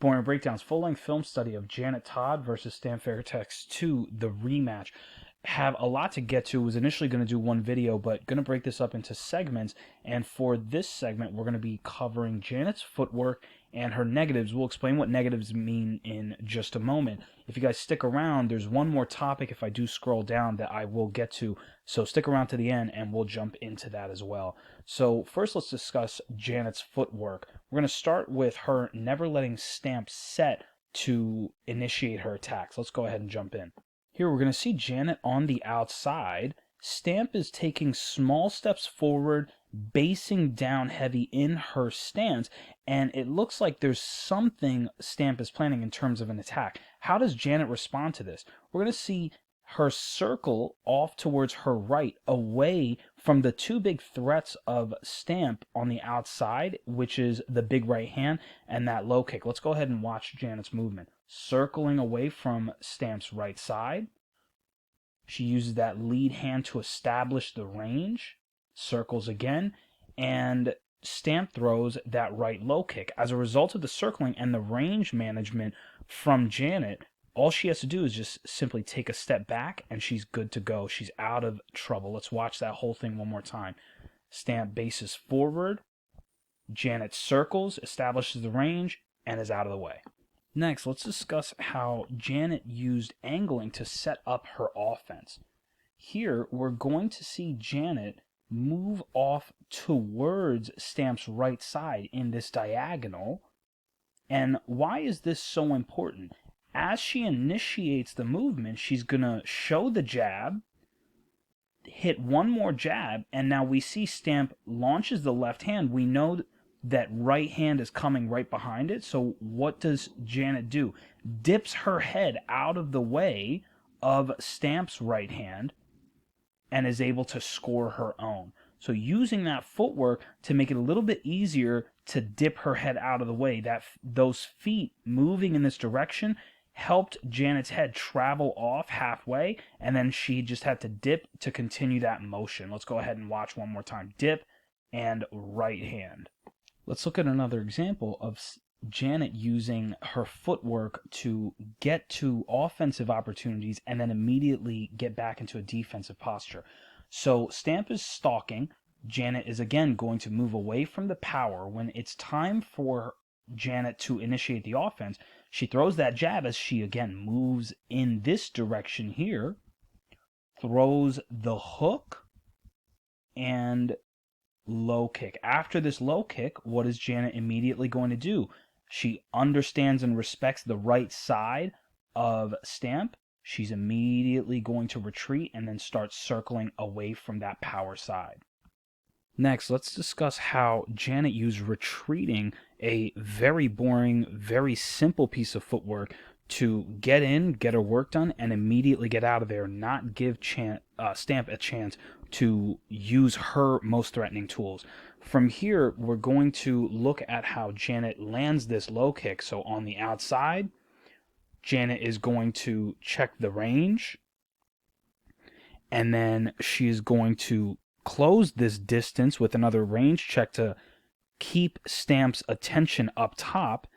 Boring Breakdowns full-length film study of Janet Todd versus Stan Fairtex 2, the rematch. Have a lot to get to. Was initially going to do one video, but going to break this up into segments. And for this segment, we're going to be covering Janet's footwork and her negatives. We'll explain what negatives mean in just a moment. If you guys stick around, there's one more topic if I do scroll down that I will get to. So stick around to the end and we'll jump into that as well. So first, let's discuss Janet's footwork. We're going to start with her never letting Stamp set to initiate her attacks. Let's go ahead and jump in. Here we're going to see Janet on the outside. Stamp is taking small steps forward, basing down heavy in her stance, and it looks like there's something Stamp is planning in terms of an attack. How does Janet respond to this? We're going to see her circle off towards her right, away from the two big threats of Stamp on the outside, which is the big right hand and that low kick. Let's go ahead and watch Janet's movement. Circling away from Stamp's right side. She uses that lead hand to establish the range. Circles again, and Stamp throws that right low kick. As a result of the circling and the range management from Janet, all she has to do is just simply take a step back and she's good to go. She's out of trouble. Let's watch that whole thing one more time. Stamp bases forward. Janet circles, establishes the range, and is out of the way. Next, let's discuss how Janet used angling to set up her offense. Here, we're going to see Janet move off towards Stamp's right side in this diagonal. And why is this so important? As she initiates the movement, she's going to show the jab, hit one more jab, and now we see Stamp launches the left hand. We know that right hand is coming right behind it. So what does Janet do? Dips her head out of the way of Stamp's right hand and is able to score her own. So using that footwork to make it a little bit easier to dip her head out of the way, those feet moving in this direction helped Janet's head travel off halfway, and then she just had to dip to continue that motion. Let's go ahead and watch one more time. Dip and right hand. Let's look at another example of Janet using her footwork to get to offensive opportunities and then immediately get back into a defensive posture. So Stamp is stalking. Janet is again going to move away from the power. When it's time for Janet to initiate the offense, she throws that jab as she again moves in this direction here, throws the hook, and low kick. After this low kick, what is Janet immediately going to do? She understands and respects the right side of Stamp. She's immediately going to retreat and then start circling away from that power side. Next, let's discuss how Janet used retreating, a very boring, very simple piece of footwork, to get in, get her work done, and immediately get out of there, not give Stamp a chance to use her most threatening tools. From here, we're going to look at how Janet lands this low kick. So on the outside, Janet is going to check the range, and then she is going to close this distance with another range check to keep Stamp's attention up top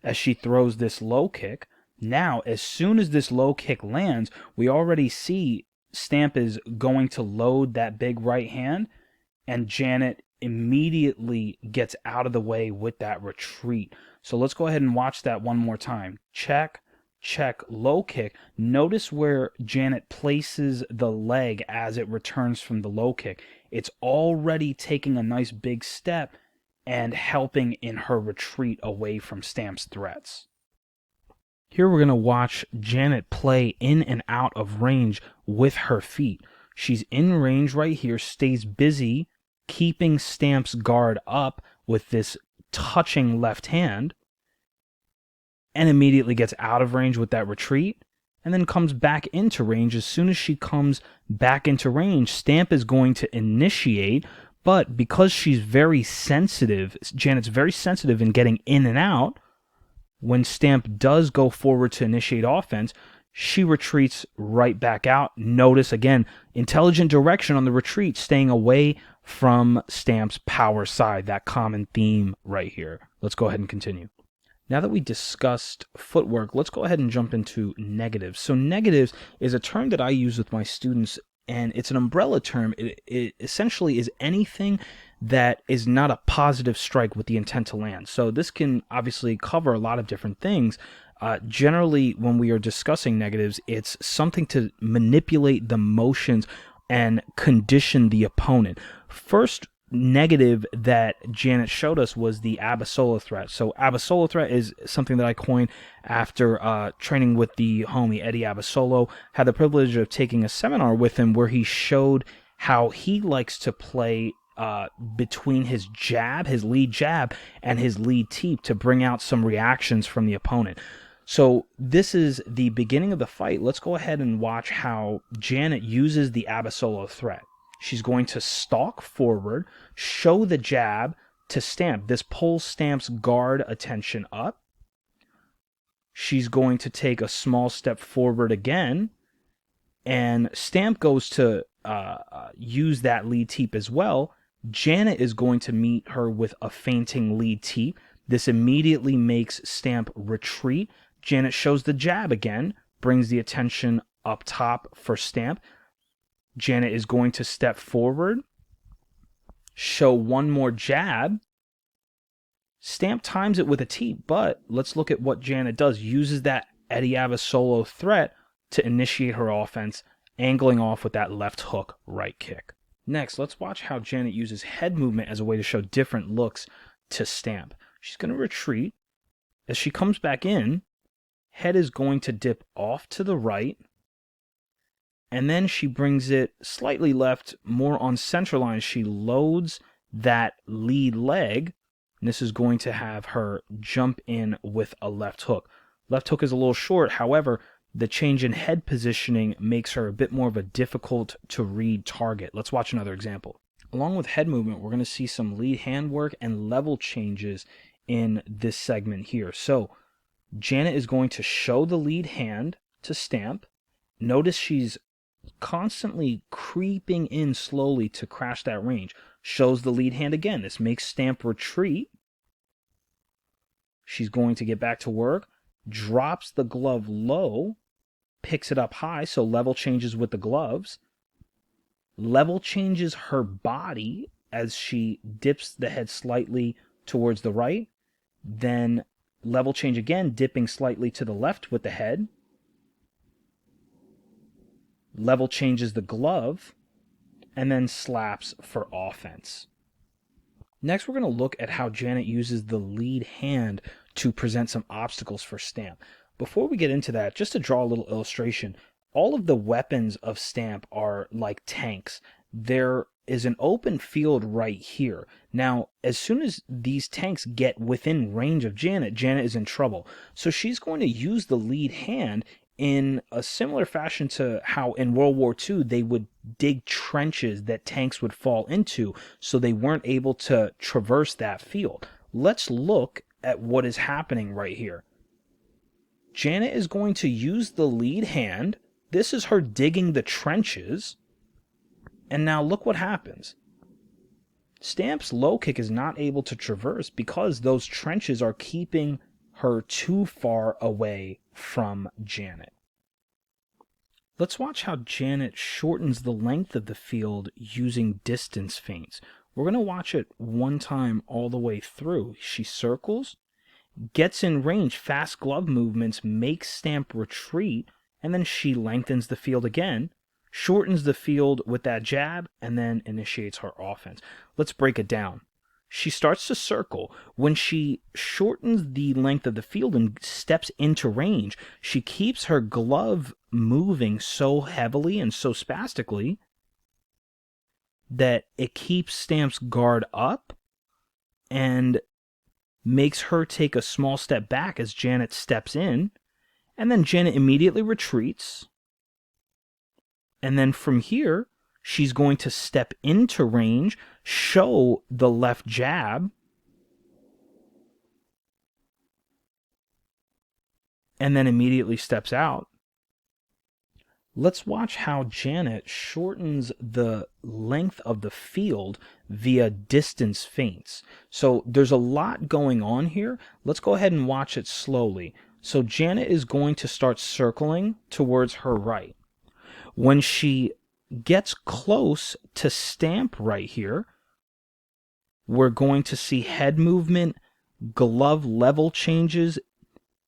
as she throws this low kick. Now, as soon as this low kick lands, we already see Stamp is going to load that big right hand, and Janet immediately gets out of the way with that retreat. So let's go ahead and watch that one more time. Check, check, low kick. Notice where Janet places the leg as it returns from the low kick. It's already taking a nice big step and helping in her retreat away from Stamp's threats. Here we're going to watch Janet play in and out of range with her feet. She's in range right here, stays busy keeping Stamp's guard up with this touching left hand, and immediately gets out of range with that retreat, and then comes back into range. As soon as she comes back into range, Stamp is going to initiate, but because she's very sensitive, Janet's very sensitive in getting in and out, when Stamp does go forward to initiate offense, she retreats right back out. Notice, again, intelligent direction on the retreat, staying away from Stamp's power side, that common theme right here. Let's go ahead and continue. Now that we discussed footwork, let's go ahead and jump into negatives. So negatives is a term that I use with my students, and it's an umbrella term. It essentially is anything that is not a positive strike with the intent to land. So this can obviously cover a lot of different things. Generally, when we are discussing negatives, it's something to manipulate the motions and condition the opponent. First negative that Janet showed us was the Abasola threat. So Abasola threat is something that I coined after training with the homie Eddie Abasolo. Had the privilege of taking a seminar with him where he showed how he likes to play between his jab, his lead jab, and his lead teep to bring out some reactions from the opponent. So this is the beginning of the fight. Let's go ahead and watch how Janet uses the Abasolo threat. She's going to stalk forward, show the jab to stamp. This pulls Stamp's guard attention up. She's going to take a small step forward again, and Stamp goes to use that lead teep as well. Janet is going to meet her with a feinting lead teep. This immediately makes Stamp retreat. Janet shows the jab again, brings the attention up top for Stamp. Janet is going to step forward, show one more jab. Stamp times it with a teep, but let's look at what Janet does. Uses that Eddie Abasolo threat to initiate her offense, angling off with that left hook right kick. Next, let's watch how Janet uses head movement as a way to show different looks to Stamp. She's going to retreat. As she comes back in, head is going to dip off to the right, and then she brings it slightly left, more on center line. She loads that lead leg, and this is going to have her jump in with a left hook. Left hook is a little short, however, the change in head positioning makes her a bit more of a difficult to read target. Let's watch another example. Along with head movement, we're going to see some lead hand work and level changes in this segment here. So Janet is going to show the lead hand to Stamp. Notice she's constantly creeping in slowly to crash that range. Shows the lead hand again. This makes Stamp retreat. She's going to get back to work. Drops the glove low. Picks it up high, so level changes with the gloves. Level changes her body as she dips the head slightly towards the right. Then level change again, dipping slightly to the left with the head. Level changes the glove, and then slaps for offense. Next, we're going to look at how Janet uses the lead hand to present some obstacles for Stamp. Before we get into that, just to draw a little illustration, all of the weapons of Stamp are like tanks. There is an open field right here. Now, as soon as these tanks get within range of Janet, Janet is in trouble. So she's going to use the lead hand in a similar fashion to how in World War II they would dig trenches that tanks would fall into, so they weren't able to traverse that field. Let's look at what is happening right here. Janet is going to use the lead hand. This is her digging the trenches. And now look what happens. Stamp's low kick is not able to traverse because those trenches are keeping her too far away from Janet. Let's watch how Janet shortens the length of the field using distance feints. We're going to watch it one time all the way through. She circles, gets in range, fast glove movements, makes Stamp retreat, and then she lengthens the field again, shortens the field with that jab, and then initiates her offense. Let's break it down. She starts to circle. When she shortens the length of the field and steps into range, she keeps her glove moving so heavily and so spastically that it keeps Stamp's guard up and makes her take a small step back as Janet steps in, and then Janet immediately retreats. And then from here, she's going to step into range, show the left jab, and then immediately steps out. Let's watch how Janet shortens the length of the field via distance feints. So there's a lot going on here. Let's go ahead and watch it slowly. So Janet is going to start circling towards her right. When she gets close to stamp right here, we're going to see head movement, glove level changes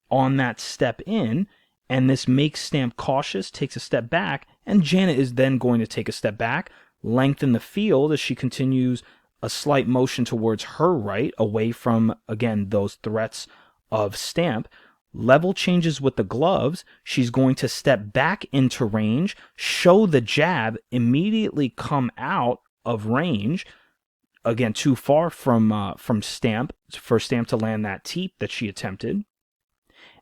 on that step in, and this makes Stamp cautious, takes a step back, and Janet is then going to take a step back, lengthen the field as she continues a slight motion towards her right, away from, again, those threats of Stamp. Level changes with the gloves. She's going to step back into range, show the jab, immediately come out of range. Again, too far from Stamp for Stamp to land that teep that she attempted.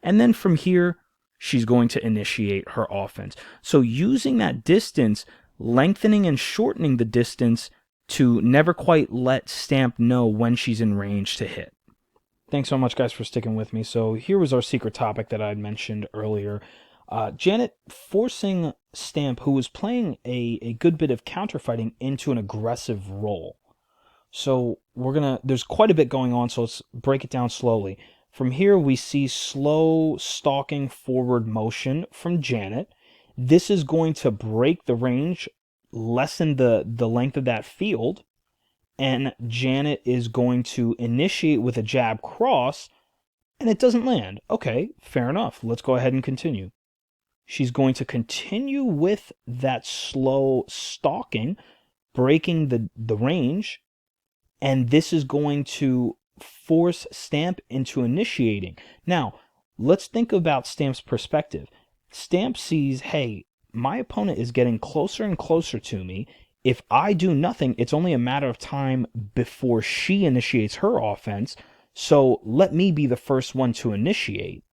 And then from here, she's going to initiate her offense. So using that distance, lengthening and shortening the distance to never quite let Stamp know when she's in range to hit. Thanks so much, guys, for sticking with me. So here was our secret topic that I had mentioned earlier. Janet forcing Stamp, who was playing a good bit of counterfighting, into an aggressive role. So there's quite a bit going on, so let's break it down slowly. From here, we see slow stalking forward motion from Janet. This is going to break the range, lessen the length of that field, and Janet is going to initiate with a jab cross, and it doesn't land. Okay, fair enough. Let's go ahead and continue. She's going to continue with that slow stalking, breaking the range, and this is going to force Stamp into initiating. Now, let's think about Stamp's perspective. Stamp sees, hey, my opponent is getting closer and closer to me. If I do nothing, it's only a matter of time before she initiates her offense, so let me be the first one to initiate.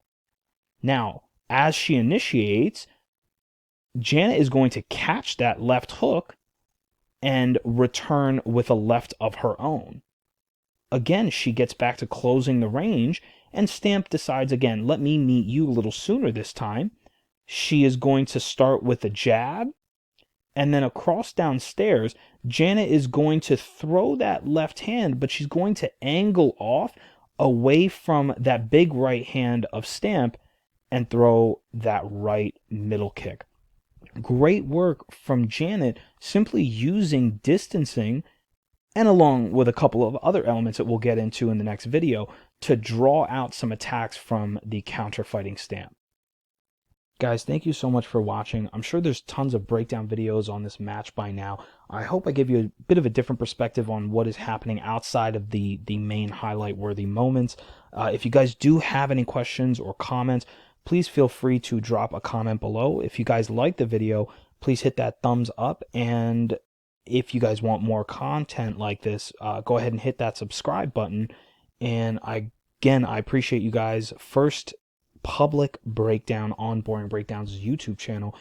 Now, as she initiates, Janet is going to catch that left hook and return with a left of her own. Again, she gets back to closing the range, and Stamp decides, again, let me meet you a little sooner this time. She is going to start with a jab, and then across downstairs, Janet is going to throw that left hand, but she's going to angle off away from that big right hand of Stamp and throw that right middle kick. Great work from Janet, simply using distancing, and along with a couple of other elements that we'll get into in the next video, to draw out some attacks from the counterfighting Stamp. Guys, thank you so much for watching. I'm sure there's tons of breakdown videos on this match by now. I hope I give you a bit of a different perspective on what is happening outside of the main highlight-worthy moments. If you guys do have any questions or comments, please feel free to drop a comment below. If you guys like the video, please hit that thumbs up, and if you guys want more content like this, go ahead and hit that subscribe button. And I appreciate you guys. First public breakdown on Boring Breakdowns' YouTube channel.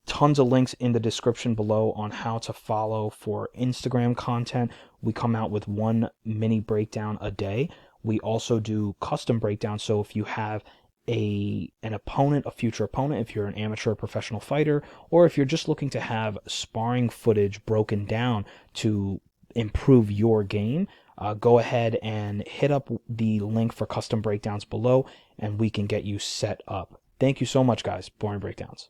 Tons of links in the description below on how to follow for Instagram content. We come out with one mini breakdown a day. We also do custom breakdowns, so if you have an opponent, a future opponent, if you're an amateur or professional fighter, or if you're just looking to have sparring footage broken down to improve your game, go ahead and hit up the link for custom breakdowns below, and we can get you set up. Thank you so much, guys. Boring Breakdowns.